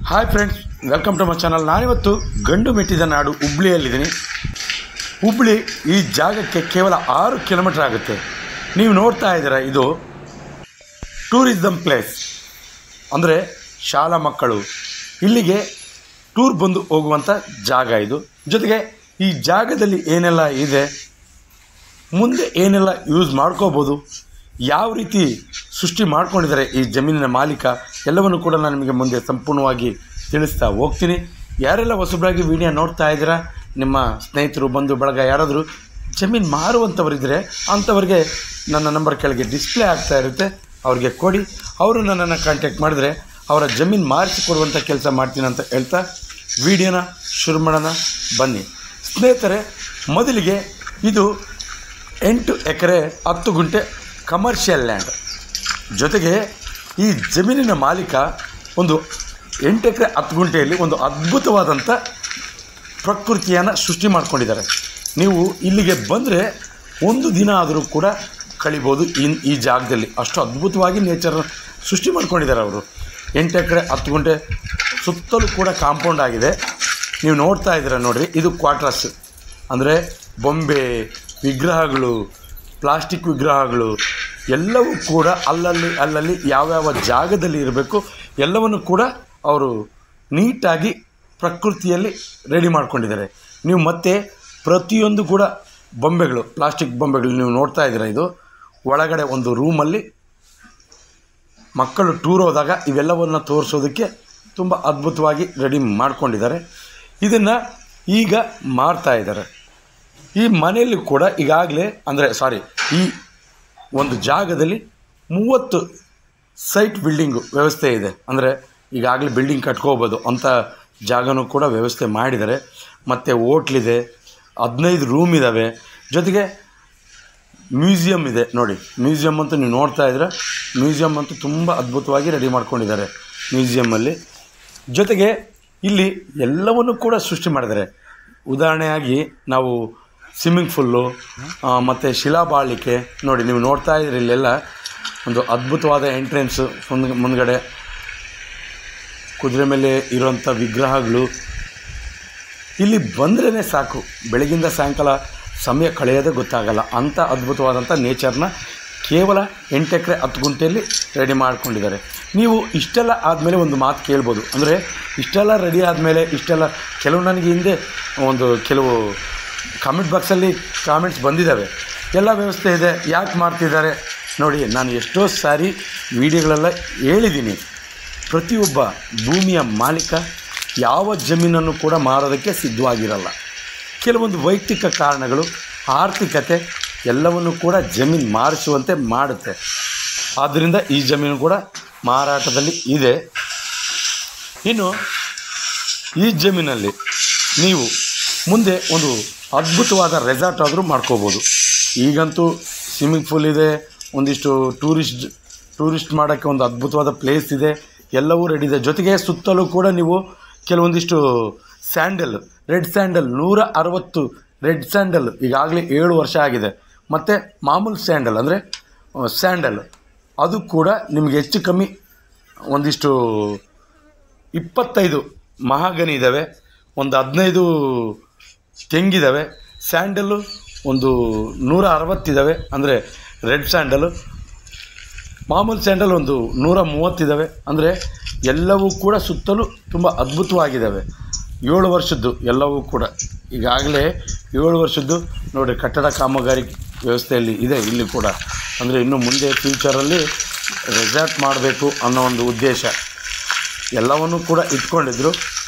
Hi friends, welcome to my channel. ನಾನಿವತ್ತು ಗಂಡು ಮೆಟ್ಟಿದ ನಾಡು ಹುಬ್ಳಿಯಲ್ಲಿದ್ದೀನಿ. ಹುಬ್ಳಿ ಈ ಜಾಗಕ್ಕೆ ಕೇವಲ 6 ಕಿಲೋಮೀಟರ್ ಆಗುತ್ತೆ. ನೀವು ನೋಡ್ತಾ ಇದ್ದೀರಾ, ಇದು ಟೂರಿಸಮ್ ಪ್ಲೇಸ್. ಅಂದರೆ ಶಾಲಾ ಮಕ್ಕಳು ಇಲ್ಲಿಗೆ ಟೂರ್ ಬಂದು ಹೋಗುವಂಥ ಜಾಗ ಇದು. ಜೊತೆಗೆ ಈ ಜಾಗದಲ್ಲಿ ಏನೆಲ್ಲ ಇದೆ, ಮುಂದೆ ಏನೆಲ್ಲ ಯೂಸ್ ಮಾಡ್ಕೋಬೋದು, ಯಾವ ರೀತಿ ಸೃಷ್ಟಿ ಮಾಡ್ಕೊಂಡಿದ್ದಾರೆ ಈ ಜಮೀನಿನ ಮಾಲೀಕ, ಎಲ್ಲವನ್ನು ಕೂಡ ನಾನು ನಿಮಗೆ ಮುಂದೆ ಸಂಪೂರ್ಣವಾಗಿ ತಿಳಿಸ್ತಾ ಹೋಗ್ತೀನಿ. ಯಾರೆಲ್ಲ ಹೊಸಬರಾಗಿ ವಿಡಿಯೋ ನೋಡ್ತಾ ಇದ್ದೀರಾ, ನಿಮ್ಮ ಸ್ನೇಹಿತರು ಬಂಧು ಬಳಗ ಯಾರಾದರೂ ಜಮೀನು ಮಾರುವಂಥವರಿದ್ದರೆ ಅಂಥವ್ರಿಗೆ ನನ್ನ ನಂಬರ್ ಕೆಳಗೆ ಡಿಸ್ಪ್ಲೇ ಆಗ್ತಾ ಇರುತ್ತೆ, ಅವ್ರಿಗೆ ಕೊಡಿ. ಅವರು ನನ್ನನ್ನು ಕಾಂಟ್ಯಾಕ್ಟ್ ಮಾಡಿದ್ರೆ ಅವರ ಜಮೀನು ಮಾರಿಸಿಕೊಡುವಂಥ ಕೆಲಸ ಮಾಡ್ತೀನಿ ಅಂತ ಹೇಳ್ತಾ ವಿಡಿಯೋನ ಶುರು ಮಾಡೋಣ ಬನ್ನಿ ಸ್ನೇಹಿತರೆ. ಮೊದಲಿಗೆ ಇದು 8 ಎಕರೆ 10 ಗುಂಟೆ ಕಮರ್ಷಿಯಲ್ ಲ್ಯಾಂಡ್. ಜೊತೆಗೆ ಈ ಜಮೀನಿನ ಮಾಲೀಕ ಒಂದು 8 ಎಕರೆ 10 ಗುಂಟೆಯಲ್ಲಿ ಒಂದು ಅದ್ಭುತವಾದಂಥ ಪ್ರಕೃತಿಯನ್ನು ಸೃಷ್ಟಿ ಮಾಡ್ಕೊಂಡಿದ್ದಾರೆ. ನೀವು ಇಲ್ಲಿಗೆ ಬಂದರೆ ಒಂದು ದಿನ ಆದರೂ ಕೂಡ ಕಳಿಬೋದು ಈ ಜಾಗದಲ್ಲಿ. ಅಷ್ಟು ಅದ್ಭುತವಾಗಿ ನೇಚರ್ ಸೃಷ್ಟಿ ಮಾಡ್ಕೊಂಡಿದ್ದಾರೆ ಅವರು. 8 ಎಕರೆ 10 ಗುಂಟೆ ಸುತ್ತಲೂ ಕೂಡ ಕಾಂಪೌಂಡ್ ಆಗಿದೆ. ನೀವು ನೋಡ್ತಾ ಇದ್ದೀರ ನೋಡಿರಿ, ಇದು ಕ್ವಾರ್ಟರ್ಸ್. ಅಂದರೆ ಬೊಂಬೆ ವಿಗ್ರಹಗಳು, ಪ್ಲಾಸ್ಟಿಕ್ ವಿಗ್ರಹಗಳು ಎಲ್ಲವೂ ಕೂಡ ಅಲ್ಲಲ್ಲಿ ಯಾವ್ಯಾವ ಜಾಗದಲ್ಲಿ ಇರಬೇಕು ಎಲ್ಲವನ್ನು ಕೂಡ ಅವರು ನೀಟಾಗಿ ಪ್ರಕೃತಿಯಲ್ಲಿ ರೆಡಿ ಮಾಡ್ಕೊಂಡಿದ್ದಾರೆ. ನೀವು ಮತ್ತೆ ಪ್ರತಿಯೊಂದು ಕೂಡ ಬೊಂಬೆಗಳು, ಪ್ಲಾಸ್ಟಿಕ್ ಬೊಂಬೆಗಳು ನೀವು ನೋಡ್ತಾ ಇದ್ದೀರ. ಇದು ಒಳಗಡೆ ಒಂದು ರೂಮಲ್ಲಿ ಮಕ್ಕಳು ಟೂರ್ ಹೋದಾಗ ಇವೆಲ್ಲವನ್ನು ತೋರಿಸೋದಕ್ಕೆ ತುಂಬ ಅದ್ಭುತವಾಗಿ ರೆಡಿ ಮಾಡ್ಕೊಂಡಿದ್ದಾರೆ. ಇದನ್ನು ಈಗ ಮಾಡ್ತಾ ಇದ್ದಾರೆ. ಈ ಮನೆಯಲ್ಲಿ ಕೂಡ ಈಗಾಗಲೇ ಈ ಒಂದು ಜಾಗದಲ್ಲಿ 30 ಸೈಟ್ ಬಿಲ್ಡಿಂಗು ವ್ಯವಸ್ಥೆ ಇದೆ. ಅಂದರೆ ಈಗಾಗಲೇ ಬಿಲ್ಡಿಂಗ್ ಕಟ್ಕೋಬೋದು ಅಂಥ ಜಾಗನೂ ಕೂಡ ವ್ಯವಸ್ಥೆ ಮಾಡಿದ್ದಾರೆ. ಮತ್ತು ಹೋಟ್ಲಿದೆ, 15 ರೂಮ್ ಇದ್ದಾವೆ. ಜೊತೆಗೆ ಮ್ಯೂಸಿಯಮ್ ಇದೆ ನೋಡಿ. ಮ್ಯೂಸಿಯಮ್ ಅಂತೂ ನೀವು ನೋಡ್ತಾ ಇದ್ರೆ, ಮ್ಯೂಸಿಯಮ್ ಅಂತೂ ತುಂಬ ಅದ್ಭುತವಾಗಿ ರೆಡಿ ಮಾಡ್ಕೊಂಡಿದ್ದಾರೆ ಮ್ಯೂಸಿಯಮ್ಮಲ್ಲಿ. ಜೊತೆಗೆ ಇಲ್ಲಿ ಎಲ್ಲವನ್ನು ಕೂಡ ಸೃಷ್ಟಿ ಮಾಡಿದ್ದಾರೆ. ಉದಾಹರಣೆಯಾಗಿ ನಾವು ಸ್ವಿಮ್ಮಿಂಗ್ ಫುಲ್ಲು ಮತ್ತು ಶಿಲಾಬಾಳಿಕೆ ನೋಡಿ, ನೀವು ನೋಡ್ತಾ ಇದ್ದೀರಿ. ಇಲ್ಲೆಲ್ಲ ಒಂದು ಅದ್ಭುತವಾದ ಎಂಟ್ರೆನ್ಸು, ಮುಂದ್ಗಡೆ ಕುದುರೆ ಮೇಲೆ ಇರುವಂಥ ವಿಗ್ರಹಗಳು. ಇಲ್ಲಿ ಬಂದ್ರೇ ಸಾಕು, ಬೆಳಗಿಂದ ಸಾಯಂಕಾಲ ಸಮಯ ಕಳೆಯೋದೇ ಗೊತ್ತಾಗಲ್ಲ. ಅಂಥ ಅದ್ಭುತವಾದಂಥ ನೇಚರ್ನ ಕೇವಲ 8 ಎಕರೆ 10 ಗುಂಟೆಯಲ್ಲಿ ರೆಡಿ ಮಾಡ್ಕೊಂಡಿದ್ದಾರೆ. ನೀವು ಇಷ್ಟೆಲ್ಲ ಆದಮೇಲೆ ಒಂದು ಮಾತು ಕೇಳ್ಬೋದು. ಅಂದರೆ ಇಷ್ಟೆಲ್ಲ ರೆಡಿ ಆದಮೇಲೆ ಕೆಲವು ನನಗೆ ಹಿಂದೆ ಕೆಲವು ಕಾಮೆಂಟ್ ಬಾಕ್ಸಲ್ಲಿ ಕಾಮೆಂಟ್ಸ್ ಬಂದಿದ್ದಾವೆ, ಎಲ್ಲ ವ್ಯವಸ್ಥೆ ಇದೆ ಯಾಕೆ ಮಾಡ್ತಿದ್ದಾರೆ ನೋಡಿ. ನಾನು ಎಷ್ಟೋ ಸಾರಿ ವಿಡಿಯೋಗಳೆಲ್ಲ ಹೇಳಿದ್ದೀನಿ, ಪ್ರತಿಯೊಬ್ಬ ಭೂಮಿಯ ಮಾಲೀಕ ಯಾವ ಜಮೀನನ್ನು ಕೂಡ ಮಾರೋದಕ್ಕೆ ಸಿದ್ಧವಾಗಿರಲ್ಲ. ಕೆಲವೊಂದು ವೈಯಕ್ತಿಕ ಕಾರಣಗಳು, ಆರ್ಥಿಕತೆ ಎಲ್ಲವನ್ನು ಕೂಡ ಜಮೀನು ಮಾರಿಸುವಂತೆ ಮಾಡುತ್ತೆ. ಆದ್ದರಿಂದ ಈ ಜಮೀನು ಕೂಡ ಮಾರಾಟದಲ್ಲಿ ಇದೆ. ಇನ್ನು ಈ ಜಮೀನಲ್ಲಿ ನೀವು ಮುಂದೆ ಒಂದು ಅದ್ಭುತವಾದ ರೆಸಾರ್ಟ್ ಆದರೂ ಮಾಡ್ಕೋಬೋದು. ಈಗಂತೂ ಸ್ವಿಮ್ಮಿಂಗ್ ಪೂಲ್ ಇದೆ, ಒಂದಿಷ್ಟು ಟೂರಿಸ್ಟ್ ಮಾಡೋಕ್ಕೆ ಒಂದು ಅದ್ಭುತವಾದ ಪ್ಲೇಸ್ ಇದೆ, ಎಲ್ಲವೂ ರೆಡಿ ಇದೆ. ಜೊತೆಗೆ ಸುತ್ತಲೂ ಕೂಡ ನೀವು ಕೆಲವೊಂದಿಷ್ಟು ರೆಡ್ ಸ್ಯಾಂಡಲ್ 160 ರೆಡ್ ಸ್ಯಾಂಡಲ್ ಈಗಾಗಲೇ 7 ವರ್ಷ ಆಗಿದೆ. ಮತ್ತು ಮಾಮೂಲು ಸ್ಯಾಂಡಲ್ ಅಂದರೆ ಸ್ಯಾಂಡಲ್ ಅದು ಕೂಡ ನಿಮಗೆ ಹೆಚ್ಚು ಕಮ್ಮಿ ಒಂದಿಷ್ಟು 25 ಮಹಾಗನಿ ಇದ್ದಾವೆ, ಒಂದು 15 ತೆಂಗಿದ್ದಾವೆ. ಸ್ಯಾಂಡಲ್ಲು ಒಂದು 160 ಇದ್ದಾವೆ, ಅಂದರೆ ರೆಡ್ ಸ್ಯಾಂಡಲು. ಮಾಮೂಲು ಸ್ಯಾಂಡಲ್ ಒಂದು 130 ಇದ್ದಾವೆ. ಅಂದರೆ ಎಲ್ಲವೂ ಕೂಡ ಸುತ್ತಲೂ ತುಂಬ ಅದ್ಭುತವಾಗಿದ್ದಾವೆ. 7 ವರ್ಷದ್ದು ಎಲ್ಲವೂ ಕೂಡ ಈಗಾಗಲೇ 7 ವರ್ಷದ್ದು ನೋಡಿ. ಕಟ್ಟಡ ಕಾಮಗಾರಿ ವ್ಯವಸ್ಥೆಯಲ್ಲಿ ಇದೆ ಇಲ್ಲಿ ಕೂಡ. ಅಂದರೆ ಇನ್ನು ಮುಂದೆ ಫ್ಯೂಚರಲ್ಲಿ ರೆಸಾರ್ಟ್ ಮಾಡಬೇಕು ಅನ್ನೋ ಒಂದು ಉದ್ದೇಶ ಎಲ್ಲವನ್ನೂ ಕೂಡ ಇಟ್ಕೊಂಡಿದ್ರು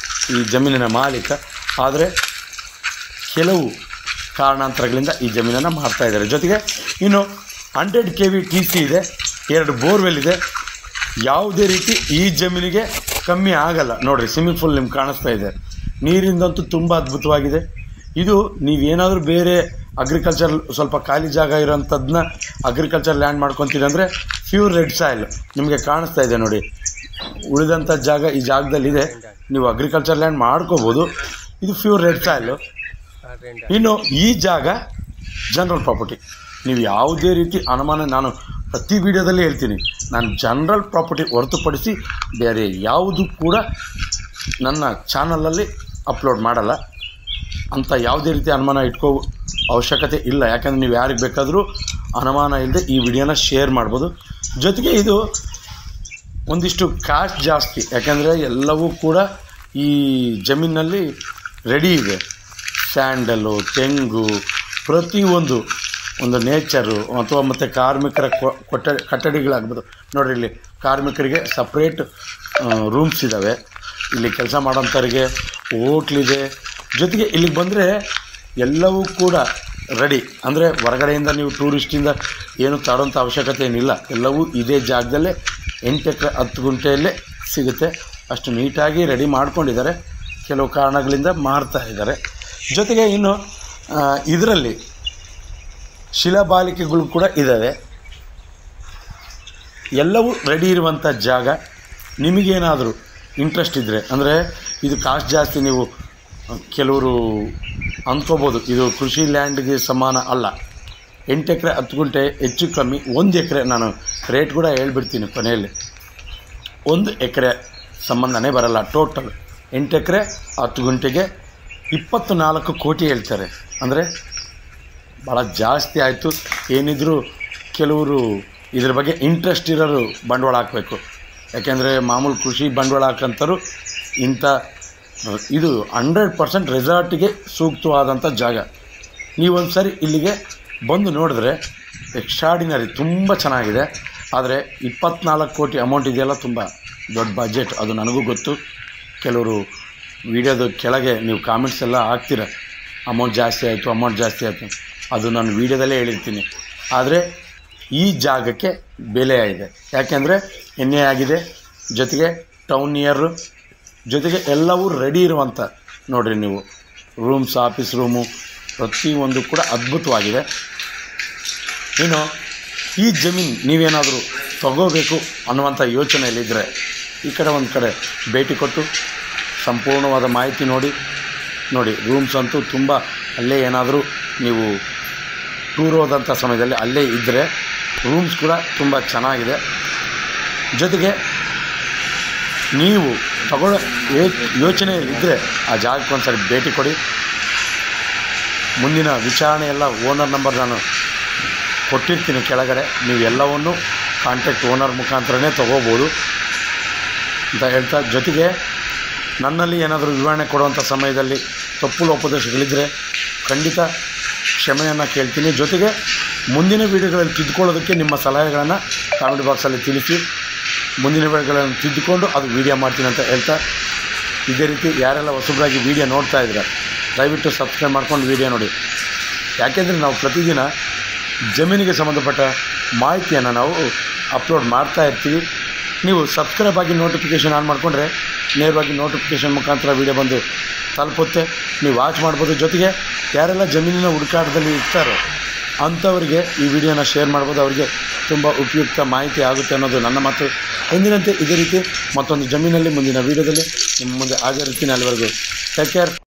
ಈ ಜಮೀನಿನ ಮಾಲೀಕ. ಆದರೆ ಕೆಲವು ಕಾರಣಾಂತರಗಳಿಂದ ಈ ಜಮೀನನ್ನು ಮಾಡ್ತಾಯಿದ್ದಾರೆ. ಜೊತೆಗೆ ಇನ್ನು 100 KV TC ಇದೆ, 2 ಬೋರ್ವೆಲ್ ಇದೆ. ಯಾವುದೇ ರೀತಿ ಈ ಜಮೀನಿಗೆ ಕಮ್ಮಿ ಆಗಲ್ಲ ನೋಡಿರಿ. ಸ್ವಿಮ್ಮಿಂಗ್ ಪೂಲ್ ನಿಮ್ಗೆ ಕಾಣಿಸ್ತಾ ಇದೆ. ನೀರಿಂದಂತೂ ತುಂಬ ಅದ್ಭುತವಾಗಿದೆ. ಇದು ನೀವೇನಾದರೂ ಬೇರೆ ಅಗ್ರಿಕಲ್ಚರ್ ಸ್ವಲ್ಪ ಖಾಲಿ ಜಾಗ ಇರೋಂಥದ್ದನ್ನ ಅಗ್ರಿಕಲ್ಚರ್ ಲ್ಯಾಂಡ್ ಮಾಡ್ಕೊತೀರಿ ಅಂದರೆ ಪ್ಯೂರ್ ರೆಡ್ ಸಾಯಿಲ್ ನಿಮಗೆ ಕಾಣಿಸ್ತಾ ಇದೆ ನೋಡಿ. ಉಳಿದಂಥ ಜಾಗ ಈ ಜಾಗದಲ್ಲಿದೆ, ನೀವು ಅಗ್ರಿಕಲ್ಚರ್ ಲ್ಯಾಂಡ್ ಮಾಡ್ಕೋಬೋದು. ಇದು ಪ್ಯೂರ್ ರೆಡ್ ಸಾಯಿಲು. ಇನ್ನು ಈ ಜಾಗ ಜನರಲ್ ಪ್ರಾಪರ್ಟಿ. ನೀವು ಯಾವುದೇ ರೀತಿ ಅನುಮಾನ, ನಾನು ಪ್ರತಿ ವಿಡಿಯೋದಲ್ಲಿ ಹೇಳ್ತೀನಿ, ನಾನು ಜನರಲ್ ಪ್ರಾಪರ್ಟಿ ಹೊರತುಪಡಿಸಿ ಬೇರೆ ಯಾವುದು ಕೂಡ ನನ್ನ ಚಾನಲಲ್ಲಿ ಅಪ್ಲೋಡ್ ಮಾಡಲ್ಲ. ಅಂತ ಯಾವುದೇ ರೀತಿ ಅನುಮಾನ ಇಟ್ಕೋ ಅವಶ್ಯಕತೆ ಇಲ್ಲ. ಯಾಕಂದರೆ ನೀವು ಯಾರಿಗೆ ಬೇಕಾದರೂ ಅನುಮಾನ ಇಲ್ಲದೆ ಈ ವಿಡಿಯೋನ ಶೇರ್ ಮಾಡ್ಬೋದು. ಜೊತೆಗೆ ಇದು ಒಂದಿಷ್ಟು ಕಾಸ್ಟ್ ಜಾಸ್ತಿ, ಯಾಕೆಂದರೆ ಎಲ್ಲವೂ ಕೂಡ ಈ ಜಮೀನಲ್ಲಿ ರೆಡಿ ಇದೆ. ಸ್ಯಾಂಡಲು, ತೆಂಗು, ಪ್ರತಿಯೊಂದು ಒಂದು ನೇಚರು ಅಥವಾ ಮತ್ತು ಕಾರ್ಮಿಕರ ಕಟ್ಟಡಿಗಳಾಗ್ಬೋದು. ನೋಡಿರಿ, ಇಲ್ಲಿ ಕಾರ್ಮಿಕರಿಗೆ ಸಪ್ರೇಟ್ ರೂಮ್ಸ್ ಇದ್ದಾವೆ. ಇಲ್ಲಿ ಕೆಲಸ ಮಾಡೋಂಥವ್ರಿಗೆ ಹೋಟ್ಲಿದೆ. ಜೊತೆಗೆ ಇಲ್ಲಿಗೆ ಬಂದರೆ ಎಲ್ಲವೂ ಕೂಡ ರೆಡಿ. ಅಂದರೆ ಹೊರಗಡೆಯಿಂದ ನೀವು ಟೂರಿಸ್ಟಿಂದ ಏನು ತರೋಂಥ ಅವಶ್ಯಕತೆ ಏನಿಲ್ಲ. ಎಲ್ಲವೂ ಇದೇ ಜಾಗದಲ್ಲೇ 8 ಎಕರೆ 10 ಗುಂಟೆಯಲ್ಲೇ ಸಿಗುತ್ತೆ. ಅಷ್ಟು ನೀಟಾಗಿ ರೆಡಿ ಮಾಡ್ಕೊಂಡಿದ್ದಾರೆ. ಕೆಲವು ಕಾರಣಗಳಿಂದ ಮಾಡ್ತಾ ಇದ್ದಾರೆ. ಜೊತೆಗೆ ಇನ್ನು ಇದರಲ್ಲಿ ಶಿಲಾಬಾಲಿಕೆಗಳು ಕೂಡ ಇದ್ದಾವೆ. ಎಲ್ಲವೂ ರೆಡಿ ಇರುವಂಥ ಜಾಗ. ನಿಮಗೇನಾದರೂ ಇಂಟ್ರೆಸ್ಟ್ ಇದ್ದರೆ, ಅಂದರೆ ಇದು ಕಾಸ್ಟ್ ಜಾಸ್ತಿ, ನೀವು ಕೆಲವರು ಅಂದ್ಕೋಬೋದು ಇದು ಕೃಷಿ ಲ್ಯಾಂಡ್ಗೆ ಸಮಾನ ಅಲ್ಲ. 8 ಎಕರೆ 10 ಗುಂಟೆ ಹೆಚ್ಚು ಕಮ್ಮಿ 1 ಎಕರೆ, ನಾನು ರೇಟ್ ಕೂಡ ಹೇಳ್ಬಿಡ್ತೀನಿ ಕೊನೆಯಲ್ಲಿ. 1 ಎಕರೆ ಸಂಬಂಧನೇ ಬರಲ್ಲ. ಟೋಟಲ್ 8 ಎಕರೆ 10 ಗುಂಟೆಗೆ 24 ಕೋಟಿ ಹೇಳ್ತಾರೆ. ಅಂದರೆ ಭಾಳ ಜಾಸ್ತಿ ಆಯಿತು. ಏನಿದ್ರು ಕೆಲವರು ಇದ್ರ ಬಗ್ಗೆ ಇಂಟ್ರೆಸ್ಟ್ ಇರೋರು ಬಂಡವಾಳ ಹಾಕಬೇಕು. ಯಾಕೆಂದರೆ ಮಾಮೂಲು ಕೃಷಿ ಬಂಡವಾಳ ಹಾಕಂಥವ್ರು ಇಂಥ ಇದು 100% ರೆಸಾರ್ಟಿಗೆ ಸೂಕ್ತವಾದಂಥ ಜಾಗ. ನೀವೊಂದು ಸರಿ ಇಲ್ಲಿಗೆ ಬಂದು ನೋಡಿದ್ರೆ ಎಕ್ಸ್ಟ್ರಾಡಿನರಿ, ತುಂಬ ಚೆನ್ನಾಗಿದೆ. ಆದರೆ 24 ಕೋಟಿ ಅಮೌಂಟ್ ಇದೆಯಲ್ಲ, ತುಂಬ ದೊಡ್ಡ ಬಜೆಟ್. ಅದು ನನಗೂ ಗೊತ್ತು. ಕೆಲವರು ವಿಡಿಯೋದ ಕೆಳಗೆ ನೀವು ಕಾಮೆಂಟ್ಸ್ ಎಲ್ಲ ಹಾಕ್ತೀರ, ಅಮೌಂಟ್ ಜಾಸ್ತಿ ಆಯಿತು. ಅದು ನಾನು ವೀಡಿಯೋದಲ್ಲೇ ಹೇಳಿರ್ತೀನಿ. ಆದರೆ ಈ ಜಾಗಕ್ಕೆ ಬೆಲೆ ಇದೆ. ಯಾಕೆಂದರೆ ಎಣ್ಣೆ ಆಗಿದೆ, ಜೊತೆಗೆ ಟೌನ್ ನಿಯರು, ಜೊತೆಗೆ ಎಲ್ಲವೂ ರೆಡಿ ಇರುವಂಥ ನೋಡಿರಿ ನೀವು ರೂಮ್ಸ್, ಆಫೀಸ್ ರೂಮು ಪ್ರತಿಯೊಂದು ಕೂಡ ಅದ್ಭುತವಾಗಿದೆ. ಇನ್ನು ಈ ಜಮೀನು ನೀವೇನಾದರೂ ತಗೋಬೇಕು ಅನ್ನುವಂಥ ಯೋಚನೆಯಲ್ಲಿದ್ದರೆ ಈ ಕಡೆ ಒಂದು ಕಡೆ ಭೇಟಿ ಕೊಟ್ಟು ಸಂಪೂರ್ಣವಾದ ಮಾಹಿತಿ ನೋಡಿ ರೂಮ್ಸ್ ಅಂತೂ ತುಂಬ. ಅಲ್ಲೇ ಏನಾದರೂ ನೀವು ಟೂರ್ ಹೋದಂಥ ಸಮಯದಲ್ಲಿ ಅಲ್ಲೇ ಇದ್ದರೆ ರೂಮ್ಸ್ ಕೂಡ ತುಂಬ ಚೆನ್ನಾಗಿದೆ. ಜೊತೆಗೆ ನೀವು ತಗೊಳ್ಳೋ ಯೋಚನೆಯಲ್ಲಿದ್ದರೆ ಆ ಜಾಗಕ್ಕೆ ಒಂದು ಸರಿ ಭೇಟಿ ಕೊಡಿ. ಮುಂದಿನ ವಿಚಾರಣೆ ಎಲ್ಲ ಓನರ್ ನಂಬರ್ ನಾನು ಕೊಟ್ಟಿರ್ತೀನಿ ಕೆಳಗಡೆ. ನೀವು ಎಲ್ಲವನ್ನು ಕಾಂಟ್ಯಾಕ್ಟ್ ಓನರ್ ಮುಖಾಂತರನೇ ತೊಗೋಬೋದು ಅಂತ ಹೇಳ್ತಾ, ಜೊತೆಗೆ ನನ್ನಲ್ಲಿ ಏನಾದರೂ ವಿವರಣೆ ಕೊಡುವಂಥ ಸಮಯದಲ್ಲಿ ತಪ್ಪು ಲೋಪದೋಷಗಳಿದ್ದರೆ ಖಂಡಿತ ಕ್ಷಮೆಯನ್ನು ಕೇಳ್ತೀನಿ. ಜೊತೆಗೆ ಮುಂದಿನ ವೀಡಿಯೋಗಳಲ್ಲಿ ತಿದ್ದುಕೊಳ್ಳೋದಕ್ಕೆ ನಿಮ್ಮ ಸಲಹೆಗಳನ್ನು ಕಾಮೆಂಟ್ ಬಾಕ್ಸಲ್ಲಿ ತಿಳಿಸಿ. ಮುಂದಿನ ವೀಡಿಯೋಗಳನ್ನು ತಿದ್ದುಕೊಂಡು ಅದು ವೀಡಿಯೋ ಮಾಡ್ತೀನಿ ಅಂತ ಹೇಳ್ತಾ, ಇದೇ ರೀತಿ ಯಾರೆಲ್ಲ ಹೊಸಬರಾಗಿ ವೀಡಿಯೋ ನೋಡ್ತಾ ಇದ್ದೀರ ದಯವಿಟ್ಟು ಸಬ್ಸ್ಕ್ರೈಬ್ ಮಾಡ್ಕೊಂಡು ವೀಡಿಯೋ ನೋಡಿ. ಯಾಕೆಂದರೆ ನಾವು ಪ್ರತಿದಿನ ಜಮೀನಿಗೆ ಸಂಬಂಧಪಟ್ಟ ಮಾಹಿತಿಯನ್ನು ನಾವು ಅಪ್ಲೋಡ್ ಮಾಡ್ತಾ ಇರ್ತೀವಿ. ನೀವು ಸಬ್ಸ್ಕ್ರೈಬ್ ಆಗಿ ನೋಟಿಫಿಕೇಷನ್ ಆನ್ ಮಾಡಿಕೊಂಡ್ರೆ ನೇರವಾಗಿ ನೋಟಿಫಿಕೇಷನ್ ಮುಖಾಂತರ ವೀಡಿಯೋ ಬಂದು ತಲುಪುತ್ತೆ, ನೀವು ವಾಚ್ ಮಾಡ್ಬೋದು. ಜೊತೆಗೆ ಯಾರೆಲ್ಲ ಜಮೀನಿನ ಹುಡುಕಾಟದಲ್ಲಿ ಇರ್ತಾರೋ ಅಂಥವರಿಗೆ ಈ ವಿಡಿಯೋನ ಶೇರ್ ಮಾಡ್ಬೋದು. ಅವರಿಗೆ ತುಂಬ ಉಪಯುಕ್ತ ಮಾಹಿತಿ ಆಗುತ್ತೆ ಅನ್ನೋದು ನನ್ನ ಮಾತು. ಎಂದಿನಂತೆ ಇದೇ ರೀತಿ ಮತ್ತೊಂದು ಜಮೀನಲ್ಲಿ ಮುಂದಿನ ವೀಡಿಯೋದಲ್ಲಿ ನಿಮ್ಮ ಮುಂದೆ ಹಾಜರಿರ್ತೀನಿ. ಅಲ್ಲಿವರೆಗೂ ಟೇಕ್ ಕೇರ್.